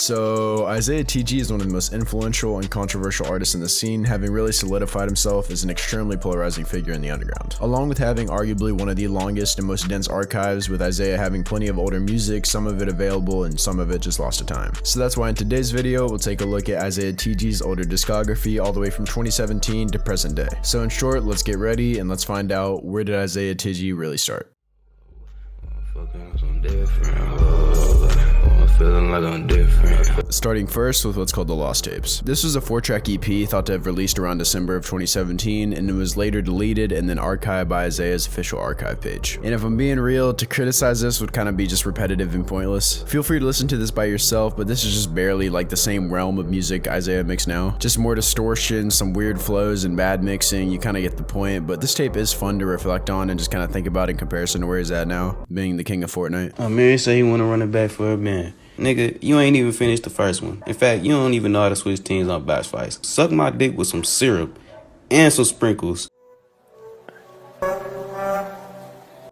So Izaya Tiji is one of the most influential and controversial artists in the scene, having really solidified himself as an extremely polarizing figure in the underground. Along with having arguably one of the longest and most dense archives, with Izaya having plenty of older music, some of it available and some of it just lost to time. So that's why in today's video, we'll take a look at Izaya Tiji's older discography all the way from 2017 to present day. So in short, let's get ready and let's find out, where did Izaya Tiji really start? Feeling like I'm different. Starting first with what's called the Lost Tapes. This was a 4-track EP thought to have released around December of 2017, and it was later deleted and then archived by Izaya's official archive page. And if I'm being real, to criticize this would kind of be just repetitive and pointless. Feel free to listen to this by yourself, but this is just barely like the same realm of music Izaya makes now. Just more distortion, some weird flows and bad mixing, you kind of get the point, but this tape is fun to reflect on and just kind of think about in comparison to where he's at now, being the king of Fortnite. Mary say he wanna run it back for a man. Nigga, you ain't even finished the first one. In fact, you don't even know how to switch teams on box fights. Suck my dick with some syrup and some sprinkles.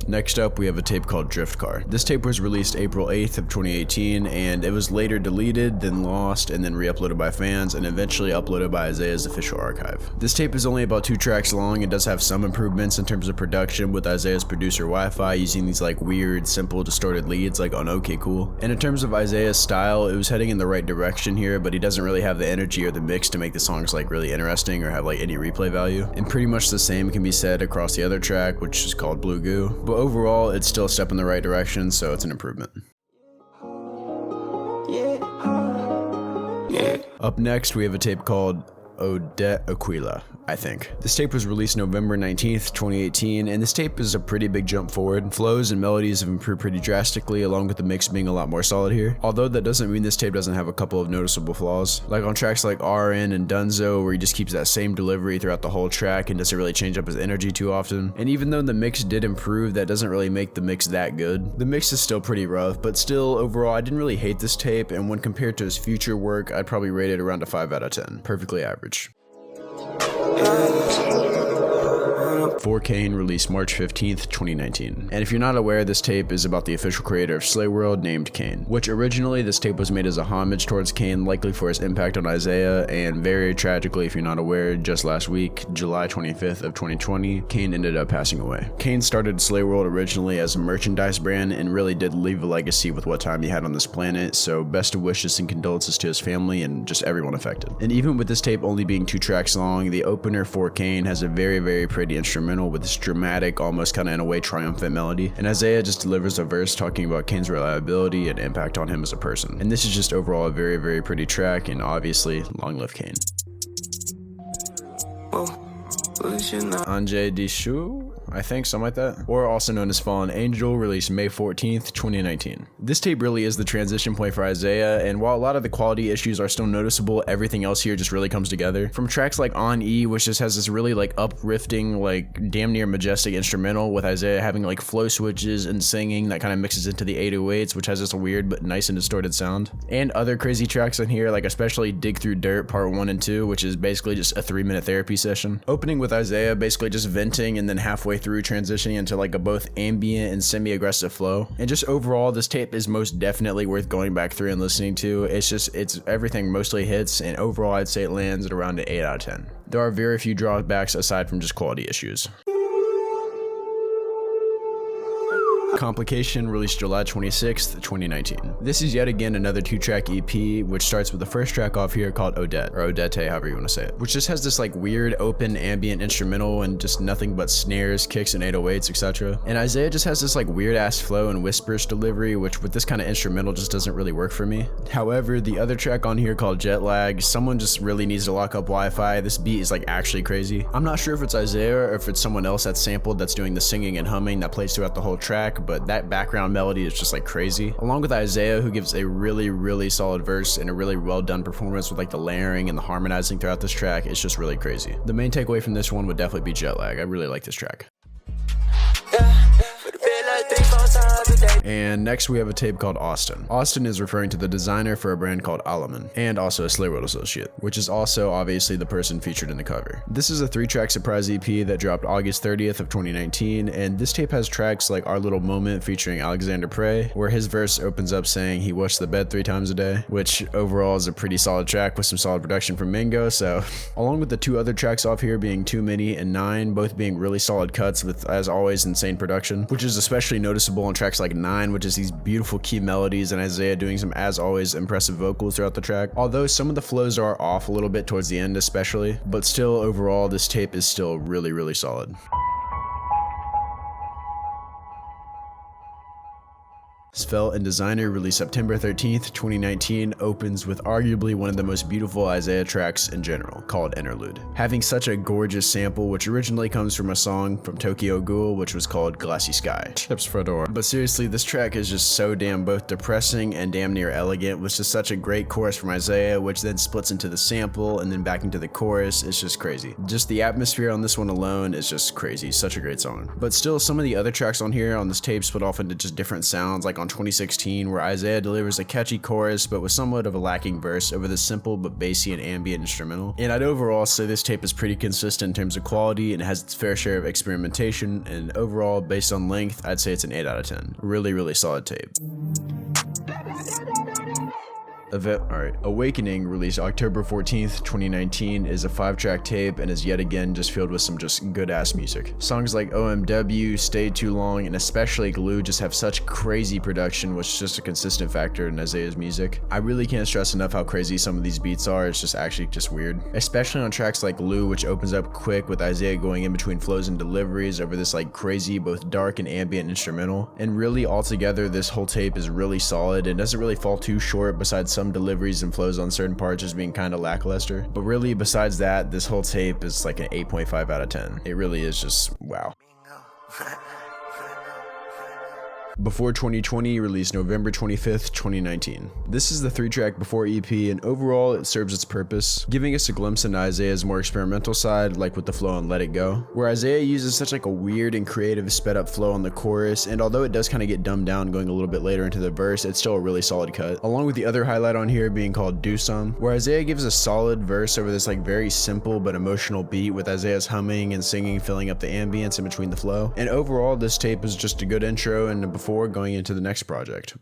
Next up, we have a tape called Drift Car. This tape was released April 8th of 2018, and it was later deleted, then lost, and then re-uploaded by fans, and eventually uploaded by Izaya's official archive. This tape is only about 2 tracks long and does have some improvements in terms of production, with Izaya's producer Wi-Fi using these like weird, simple, distorted leads like on OK Cool. And in terms of Izaya's style, it was heading in the right direction here, but he doesn't really have the energy or the mix to make the songs like really interesting or have like any replay value. And pretty much the same can be said across the other track, which is called Blue Goo. But overall, it's still a step in the right direction, so it's an improvement. Up next, we have a tape called Odette Aquilla, I think. This tape was released November 19th, 2018, and this tape is a pretty big jump forward. Flows and melodies have improved pretty drastically, along with the mix being a lot more solid here. Although that doesn't mean this tape doesn't have a couple of noticeable flaws. Like on tracks like RN and Dunzo, where he just keeps that same delivery throughout the whole track and doesn't really change up his energy too often. And even though the mix did improve, that doesn't really make the mix that good. The mix is still pretty rough, but still, overall, I didn't really hate this tape, and when compared to his future work, I'd probably rate it around a 5 out of 10. Perfectly average. 4Kane released March 15th, 2019. And if you're not aware, this tape is about the official creator of Slayworld named Kane, which originally this tape was made as a homage towards Kane, likely for his impact on Izaya, and very tragically, if you're not aware, just last week, July 25th of 2020, Kane ended up passing away. Kane started Slayworld originally as a merchandise brand and really did leave a legacy with what time he had on this planet, so best of wishes and condolences to his family and just everyone affected. And even with this tape only being 2 tracks long, the opener for Kane has a very pretty instrumental with this dramatic, almost kind of in a way triumphant melody, and Izaya just delivers a verse talking about Kane's reliability and impact on him as a person. And this is just overall a very pretty track, and obviously, long live Kane. Ange Dechu, I think, something like that, or also known as Fallen Angel, released May 14th, 2019. This tape really is the transition point for Izaya, and while a lot of the quality issues are still noticeable, everything else here just really comes together. From tracks like On E, which just has this really like uplifting, like damn near majestic instrumental, with Izaya having like flow switches and singing that kind of mixes into the 808s, which has this weird but nice and distorted sound. And other crazy tracks in here, like especially Dig Through Dirt Part 1 and 2, which is basically just a 3-minute therapy session. Opening with Izaya basically just venting and then halfway through transitioning into like a both ambient and semi-aggressive flow. And just overall, this tape is most definitely worth going back through and listening to. It's everything mostly hits, and overall I'd say it lands at around an 8 out of 10. There are very few drawbacks aside from just quality issues. Complication released July 26th, 2019. This is yet again another 2-track EP, which starts with the first track off here called Odette, or Odette, however you want to say it, which just has this like weird open ambient instrumental and just nothing but snares, kicks, and 808s, etc. And Izaya just has this like weird ass flow and whispers delivery, which with this kind of instrumental just doesn't really work for me. However, the other track on here called Jet Lag, someone just really needs to lock up Wi-Fi. This beat is like actually crazy. I'm not sure if it's Izaya or if it's someone else that's sampled that's doing the singing and humming that plays throughout the whole track, but that background melody is just like crazy, along with Izaya, who gives a really solid verse and a really well done performance with like the layering and the harmonizing throughout this track. It's just really crazy. The main takeaway from this one would definitely be Jet Lag. I really like this track. And next we have a tape called Austin. Austin is referring to the designer for a brand called Alaman, and also a Slayworld associate, which is also obviously the person featured in the cover. This is a 3-track surprise EP that dropped August 30th of 2019, and this tape has tracks like Our Little Moment featuring Alexander Prey, where his verse opens up saying he washed the bed 3 times a day, which overall is a pretty solid track with some solid production from Mingo. So along with the 2 other tracks off here being Too Many and 9, both being really solid cuts with, as always, insane production, which is especially noticeable on tracks like 9, which is these beautiful key melodies and Izaya doing some, as always, impressive vocals throughout the track, although some of the flows are off a little bit towards the end especially, but still overall this tape is still really solid. Svelte and Designer, released September 13th, 2019, opens with arguably one of the most beautiful Izaya tracks in general, called Interlude. Having such a gorgeous sample, which originally comes from a song from Tokyo Ghoul, which was called Glassy Sky. Chips Fedora. But seriously, this track is just so damn both depressing and damn near elegant, with just such a great chorus from Izaya, which then splits into the sample and then back into the chorus. It's just crazy. Just the atmosphere on this one alone is just crazy. Such a great song. But still, some of the other tracks on here on this tape split off into just different sounds, like on 2016, where Izaya delivers a catchy chorus but with somewhat of a lacking verse over the simple but bassy and ambient instrumental. And I'd overall say this tape is pretty consistent in terms of quality and has its fair share of experimentation, and overall, based on length, I'd say it's an 8 out of 10. Really solid tape. Awakening, released October 14th, 2019, is a 5-track tape and is yet again just filled with some just good ass music. Songs like OMW, Stayed Too Long, and especially Glue just have such crazy production, which is just a consistent factor in Izaya's music. I really can't stress enough how crazy some of these beats are. It's just actually just weird. Especially on tracks like Glue, which opens up quick with Izaya going in between flows and deliveries over this like crazy, both dark and ambient instrumental. And really altogether, this whole tape is really solid and doesn't really fall too short, besides some deliveries and flows on certain parts just being kind of lackluster. But really, besides that, this whole tape is like an 8.5 out of 10. It really is just wow. Before 2020, released November 25th, 2019. This is the 3-track Before EP, and overall it serves its purpose, giving us a glimpse into Izaya's more experimental side, like with the flow on Let It Go, where Izaya uses such like a weird and creative sped up flow on the chorus, and although it does kind of get dumbed down going a little bit later into the verse, it's still a really solid cut, along with the other highlight on here being called Do Some, where Izaya gives a solid verse over this like very simple but emotional beat, with Izaya's humming and singing filling up the ambience in between the flow. And overall, this tape is just a good intro and before going into the next project.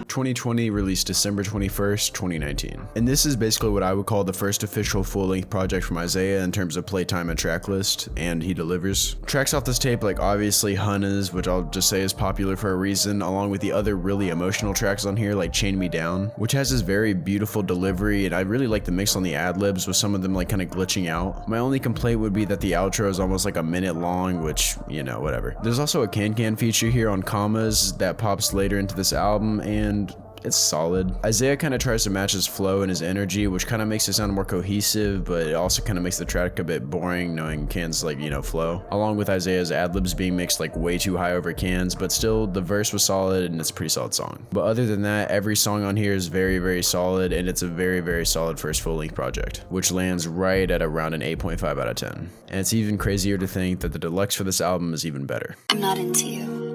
2020, released December 21st, 2019. And this is basically what I would call the first official full-length project from Izaya in terms of playtime and track list, and he delivers. Tracks off this tape like obviously Hunas, which I'll just say is popular for a reason, along with the other really emotional tracks on here like Chain Me Down, which has this very beautiful delivery, and I really like the mix on the ad-libs with some of them like kind of glitching out. My only complaint would be that the outro is almost like a minute long, which, you know, whatever. There's also a Kankan feature here on Commas that pops later into this album, and it's solid. Izaya kind of tries to match his flow and his energy, which kind of makes it sound more cohesive, but it also kind of makes the track a bit boring knowing Can's like, you know, flow, along with Izaya's ad-libs being mixed like way too high over Can's, but still the verse was solid and it's a pretty solid song. But other than that, every song on here is very solid, and it's a very solid first full-length project, which lands right at around an 8.5 out of 10. And it's even crazier to think that the deluxe for this album is even better. I'm not into you.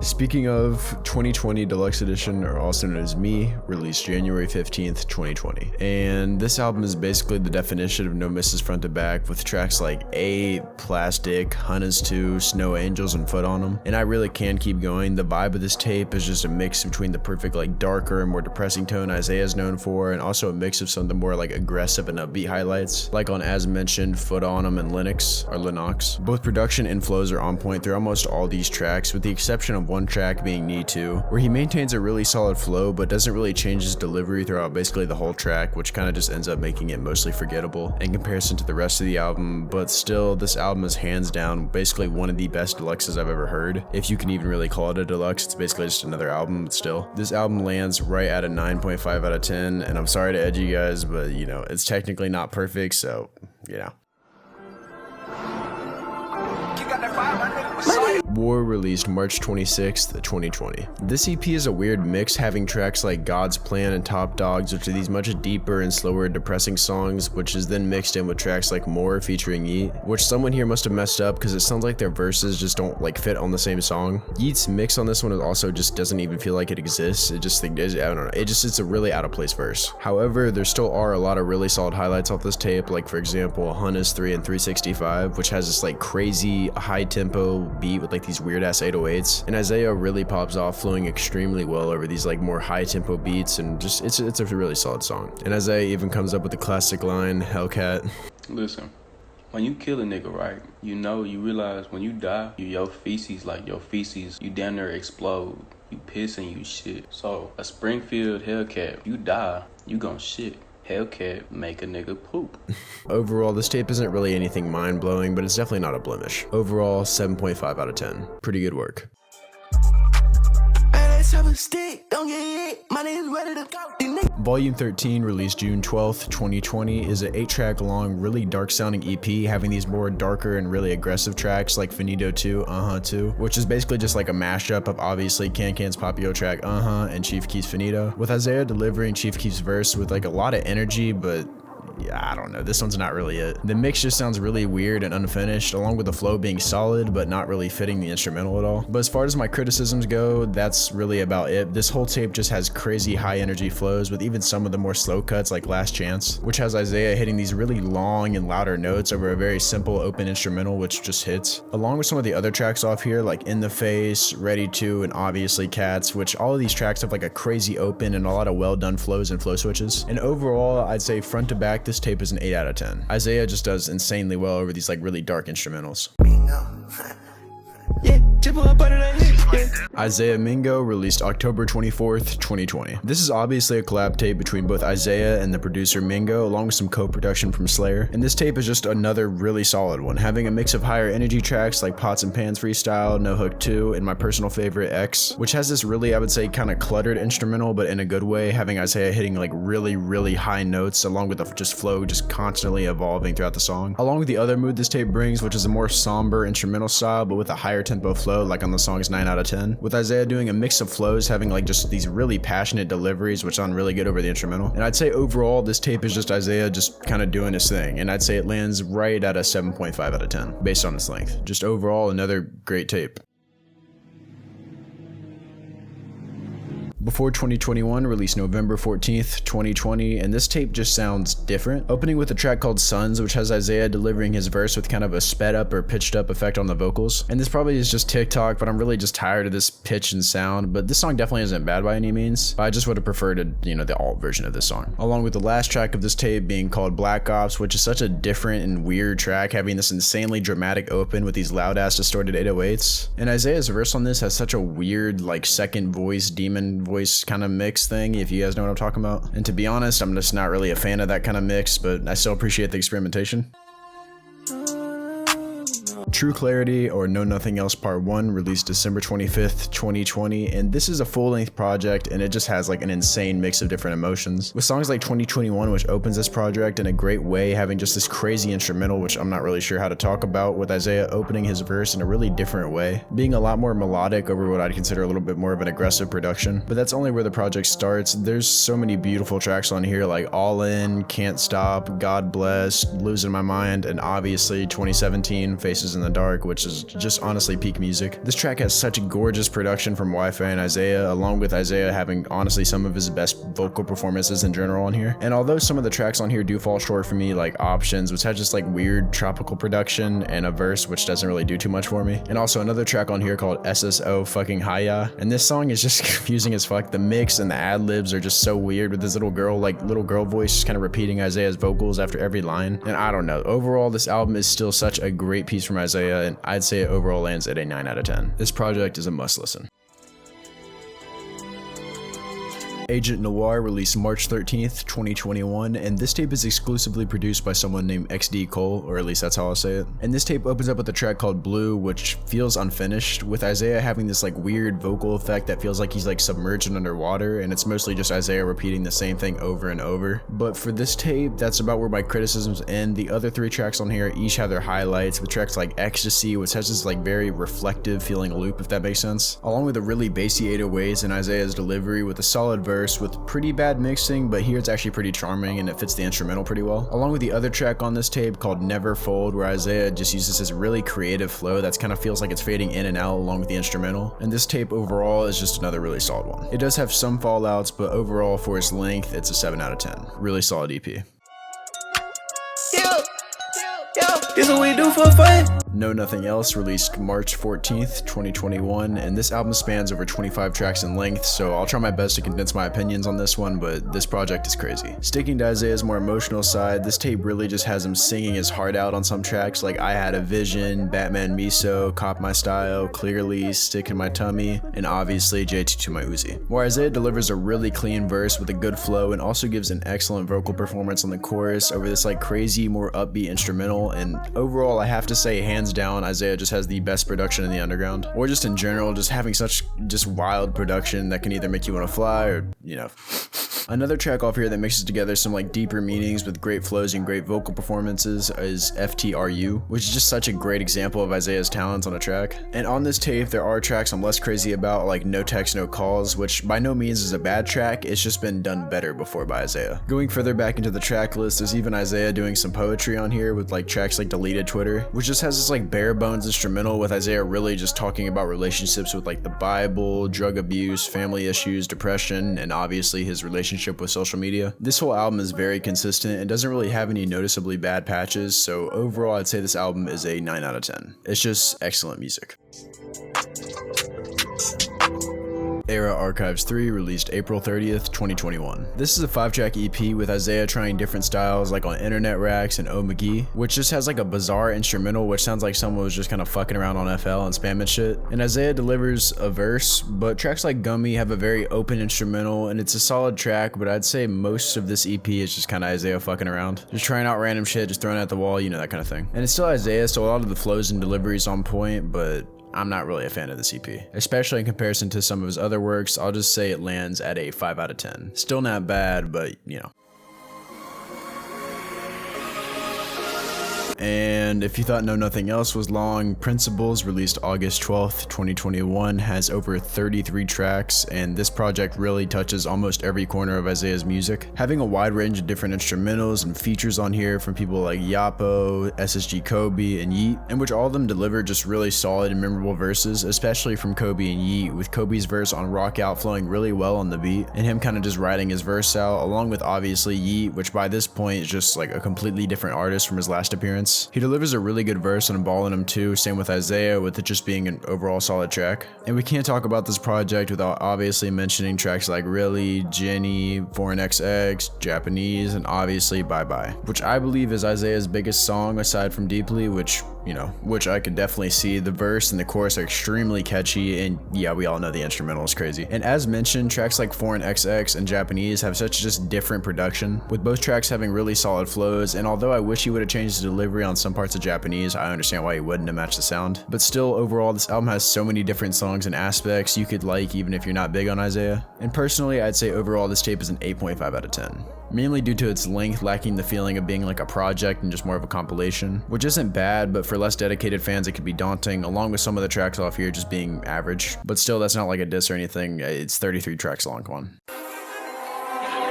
Speaking of, 2020 Deluxe Edition, or also known as Me, released January 15th, 2020. And this album is basically the definition of no misses front to back, with tracks like A, Plastic, Hunas 2, Snow Angels, and Foot on 'em. And I really can keep going. The vibe of this tape is just a mix between the perfect like darker and more depressing tone Izaya is known for, and also a mix of some of the more like aggressive and upbeat highlights, like on as mentioned Foot on 'em and Linux. Both production and flows are on point through almost all these tracks, with the exception of one track being Need To, where he maintains a really solid flow but doesn't really change his delivery throughout basically the whole track, which kind of just ends up making it mostly forgettable in comparison to the rest of the album. But still, this album is hands down basically one of the best deluxes I've ever heard, if you can even really call it a deluxe. It's basically just another album, but still, this album lands right at a 9.5 out of 10, and I'm sorry to edge you guys, but you know, it's technically not perfect, so you know. War released March 26th, 2020. This EP is a weird mix, having tracks like God's Plan and Top Dogs, which are these much deeper and slower depressing songs, which is then mixed in with tracks like More featuring Yeet, which someone here must have messed up because it sounds like their verses just don't like fit on the same song. Yeet's mix on this one also just doesn't even feel like it exists. It just I don't know, it's a really out of place verse. However, there still are a lot of really solid highlights off this tape, like for example Hunna's 3 and 365, which has this like crazy high tempo beat with like these weird ass 808s, and Izaya really pops off, flowing extremely well over these like more high tempo beats, and just it's a really solid song. And Izaya even comes up with the classic line, Hellcat. Listen, when you kill a nigga, right, you realize when you die, your feces, you damn near explode. You piss and you shit. So, a Springfield Hellcat, you die, you gon' shit. Hellcat make a nigga poop. Overall, this tape isn't really anything mind-blowing, but it's definitely not a blemish. Overall, 7.5 out of 10. Pretty good work. Volume 13, released June 12th, 2020, is an 8-track long, really dark sounding EP, having these more darker and really aggressive tracks like Finito 2, 2, which is basically just like a mashup of obviously Kankan's popular track and Chief Keef's Finito, with Izaya delivering Chief Keef's verse with like a lot of energy, but yeah, I don't know, this one's not really it. The mix just sounds really weird and unfinished, along with the flow being solid but not really fitting the instrumental at all. But as far as my criticisms go, that's really about it. This whole tape just has crazy high energy flows, with even some of the more slow cuts like Last Chance, which has Izaya hitting these really long and louder notes over a very simple open instrumental, which just hits, along with some of the other tracks off here like In the Face, Ready To, and obviously Cats, which all of these tracks have like a crazy open and a lot of well done flows and flow switches. And overall, I'd say front to back, this tape is an 8 out of 10. Izaya just does insanely well over these like really dark instrumentals. IzayaMingo, released October 24th, 2020. This is obviously a collab tape between both Izaya and the producer Mingo, along with some co-production from Slayer. And this tape is just another really solid one, having a mix of higher energy tracks like Pots and Pans Freestyle, No Hook 2, and my personal favorite X, which has this really, I would say, kind of cluttered instrumental, but in a good way, having Izaya hitting like really high notes, along with the just flow just constantly evolving throughout the song, along with the other mood this tape brings, which is a more somber instrumental style, but with a higher tempo flow like on the song's 9 out of 10, with Izaya doing a mix of flows, having like just these really passionate deliveries which sound really good over the instrumental. And I'd say overall this tape is just Izaya just kind of doing his thing, and I'd say it lands right at a 7.5 out of 10 based on its length. Just overall another great tape. Before 2021, released November 14th, 2020, and this tape just sounds different. Opening with a track called Suns, which has Izaya delivering his verse with kind of a sped up or pitched up effect on the vocals. And this probably is just TikTok, but I'm really just tired of this pitch and sound, but this song definitely isn't bad by any means. But I just would have preferred, the alt version of this song. Along with the last track of this tape being called Black Ops, which is such a different and weird track, having this insanely dramatic open with these loud ass distorted 808s. And Isaya's verse on this has such a weird, like, second voice, demon voice kind of mix thing, if you guys know what I'm talking about. And to be honest, I'm just not really a fan of that kind of mix, but I still appreciate the experimentation. True Clarity, or Know Nothing Else Part 1, released December 25th, 2020, and this is a full-length project, and it just has like an insane mix of different emotions, with songs like 2021, which opens this project in a great way, having just this crazy instrumental, which I'm not really sure how to talk about, with Izaya opening his verse in a really different way, being a lot more melodic over what I'd consider a little bit more of an aggressive production. But that's only where the project starts. There's so many beautiful tracks on here, like All In, Can't Stop, God Bless, Losing My Mind, and obviously 2017, Faces in the Dark, which is just honestly peak music. This track has such gorgeous production from Wi-Fi and Izaya, along with Izaya having honestly some of his best vocal performances in general on here. And although some of the tracks on here do fall short for me, like Options, which has just like weird tropical production, and a verse which doesn't really do too much for me. And also another track on here called SSO fucking Haya, and this song is just confusing as fuck. The mix and the ad-libs are just so weird, with this little girl voice just kind of repeating Isaya's vocals after every line. And I don't know, overall this album is still such a great piece from Izaya, and I'd say it overall lands at a 9 out of 10. This project is a must listen. Agent Noir released March 13th, 2021, and this tape is exclusively produced by someone named XD Cole, or at least that's how I'll say it. And this tape opens up with a track called Blue, which feels unfinished, with Izaya having this like weird vocal effect that feels like he's like submerged and underwater, and it's mostly just Izaya repeating the same thing over and over. But for this tape, that's about where my criticisms end. The other 3 tracks on here each have their highlights, with tracks like Ecstasy, which has this like very reflective feeling loop, if that makes sense, along with the really bassy 808s and Izaya's delivery with a solid verse with pretty bad mixing, but here it's actually pretty charming and it fits the instrumental pretty well, along with the other track on this tape called Never Fold, where Izaya just uses this really creative flow that kind of feels like it's fading in and out along with the instrumental. And this tape overall is just another really solid one. It does have some fallouts, but overall for its length, it's a 7 out of 10. Really solid EP. This what we do for fun. Know Nothing Else released March 14th, 2021, and this album spans over 25 tracks in length, so I'll try my best to condense my opinions on this one, but this project is crazy. Sticking to Izaya's more emotional side, this tape really just has him singing his heart out on some tracks like I Had a Vision, Batman Miso, Cop My Style, Clearly, Stick in My Tummy, and obviously JT to My Uzi. Where Izaya delivers a really clean verse with a good flow and also gives an excellent vocal performance on the chorus over this like crazy, more upbeat instrumental, and overall I have to say hands down Izaya just has the best production in the underground, or just in general just having such just wild production that can either make you want to fly or, you know. Another track off here that mixes together some like deeper meanings with great flows and great vocal performances is FTRU, which is just such a great example of Izaya's talents on a track. And on this tape there are tracks I'm less crazy about, like No Text No Calls, which by no means is a bad track, it's just been done better before by Izaya. Going further back into the track list, there's even Izaya doing some poetry on here with like tracks like Deleted Twitter, which just has this like bare bones instrumental with Izaya really just talking about relationships with like the Bible, drug abuse, family issues, depression, and obviously his relationship with social media. This whole album is very consistent and doesn't really have any noticeably bad patches, so overall I'd say this album is a 9 out of 10. It's just excellent music. Era Archives 3 released April 30th, 2021. This is a 5-track EP with Izaya trying different styles like on Internet Racks and Oh McGee, which just has like a bizarre instrumental which sounds like someone was just kind of fucking around on FL and spamming shit. And Izaya delivers a verse, but tracks like Gummy have a very open instrumental and it's a solid track, but I'd say most of this EP is just kind of Izaya fucking around. Just trying out random shit, just throwing it at the wall, you know, that kind of thing. And it's still Izaya, so a lot of the flows and deliveries on point, but I'm not really a fan of this EP, especially in comparison to some of his other works. I'll just say it lands at a 5 out of 10. Still not bad, but you know. And if you thought Know Nothing Else was long, Principles, released August 12th, 2021, has over 33 tracks, and this project really touches almost every corner of Izaya's music, having a wide range of different instrumentals and features on here from people like Yapo, SSG Kobe, and Yeet, in which all of them deliver just really solid and memorable verses, especially from Kobe and Yeet, with Kobe's verse on Rock Out flowing really well on the beat, and him kind of just writing his verse out, along with obviously Yeet, which by this point is just like a completely different artist from his last appearance. He delivers a really good verse and a ball in him too, same with Izaya, with it just being an overall solid track. And we can't talk about this project without obviously mentioning tracks like Really, Jenny, Foreign XX, Japanese, and obviously Bye Bye, which I believe is Izaya's biggest song aside from Deeply, which I could definitely see. The verse and the chorus are extremely catchy, and yeah, we all know the instrumental is crazy. And as mentioned, tracks like Foreign XX and Japanese have such just different production, with both tracks having really solid flows, and although I wish he would have changed the delivery on some parts of Japanese, I understand why he wouldn't to match the sound. But still, overall, this album has so many different songs and aspects you could like even if you're not big on Izaya. And personally, I'd say overall this tape is an 8.5 out of 10. Mainly due to its length lacking the feeling of being like a project and just more of a compilation, which isn't bad, but for less dedicated fans it could be daunting, along with some of the tracks off here just being average. But still, that's not like a diss or anything, it's 33 tracks long one.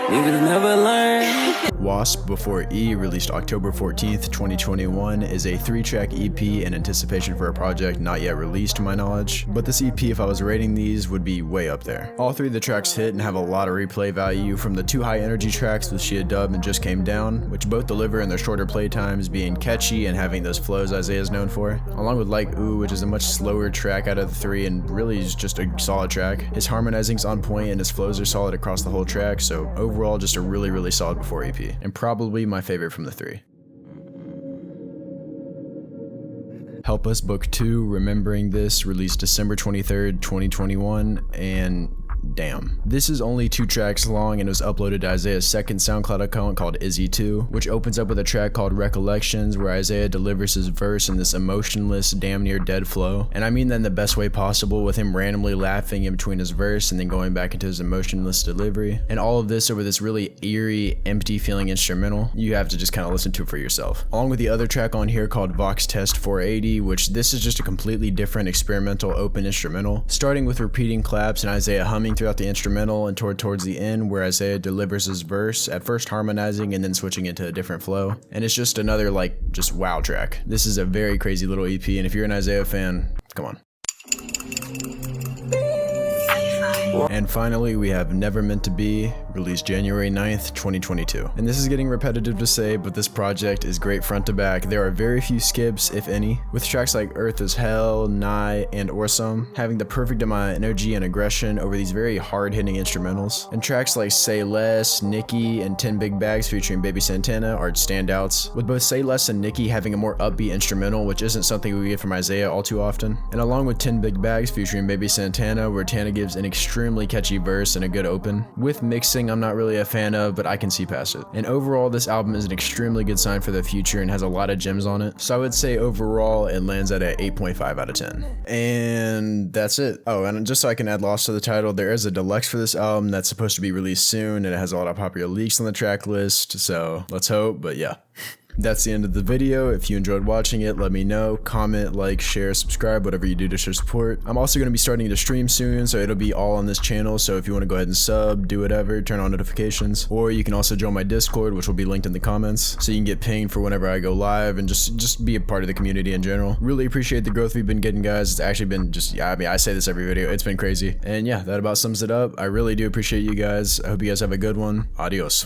Niggas never learn. Wasp B4E, released October 14th, 2021, is a 3-track EP in anticipation for a project not yet released to my knowledge, but this EP, if I was rating these, would be way up there. All 3 of the tracks hit and have a lot of replay value, from the 2 high energy tracks with Shia Dub and Just Came Down, which both deliver in their shorter playtimes, being catchy and having those flows Izaya is known for, along with Like Ooh, which is a much slower track out of the 3 and really is just a solid track. His harmonizing's on point and his flows are solid across the whole track, so overall just a really solid B4 EP, and probably my favorite from the 3. Help Us Book 2, Remembering This, released December 23rd, 2021, and damn. This is only 2 tracks long and was uploaded to Izaya's second SoundCloud account called Izzy2, which opens up with a track called Recollections, where Izaya delivers his verse in this emotionless, damn near dead flow. And I mean that in the best way possible, with him randomly laughing in between his verse and then going back into his emotionless delivery. And all of this over this really eerie, empty feeling instrumental. You have to just kind of listen to it for yourself. Along with the other track on here called Vox Test 480, which this is just a completely different experimental open instrumental, starting with repeating claps and Izaya humming throughout the instrumental and towards the end where Izaya delivers his verse, at first harmonizing and then switching into a different flow. And it's just another just wow track. This is a very crazy little EP, and if you're an Izaya fan, come on. And finally, we have Never Meant to Be, released January 9th, 2022. And this is getting repetitive to say, but this project is great front to back. There are very few skips, if any, with tracks like Earth is Hell, Nye, and Orsum having the perfect amount of energy and aggression over these very hard-hitting instrumentals. And tracks like Say Less, Nikki, and 10 Big Bags featuring Baby Santana are standouts, with both Say Less and Nikki having a more upbeat instrumental, which isn't something we get from Izaya all too often. And along with 10 Big Bags featuring Baby Santana, where Tana gives an extremely catchy verse and a good open. With mixing, I'm not really a fan of, but I can see past it. And overall, this album is an extremely good sign for the future and has a lot of gems on it. So I would say overall, it lands at an 8.5 out of 10. And that's it. Oh, and just so I can add Lost to the title, there is a deluxe for this album that's supposed to be released soon, and it has a lot of popular leaks on the track list, so let's hope, but yeah. That's the end of the video. If you enjoyed watching it, let me know. Comment, like, share, subscribe, whatever you do to show support. I'm also going to be starting to stream soon, so it'll be all on this channel. So if you want to go ahead and sub, do whatever, turn on notifications. Or you can also join my Discord, which will be linked in the comments, so you can get pinged for whenever I go live and just be a part of the community in general. Really appreciate the growth we've been getting, guys. It's actually been I say this every video. It's been crazy. And yeah, that about sums it up. I really do appreciate you guys. I hope you guys have a good one. Adios.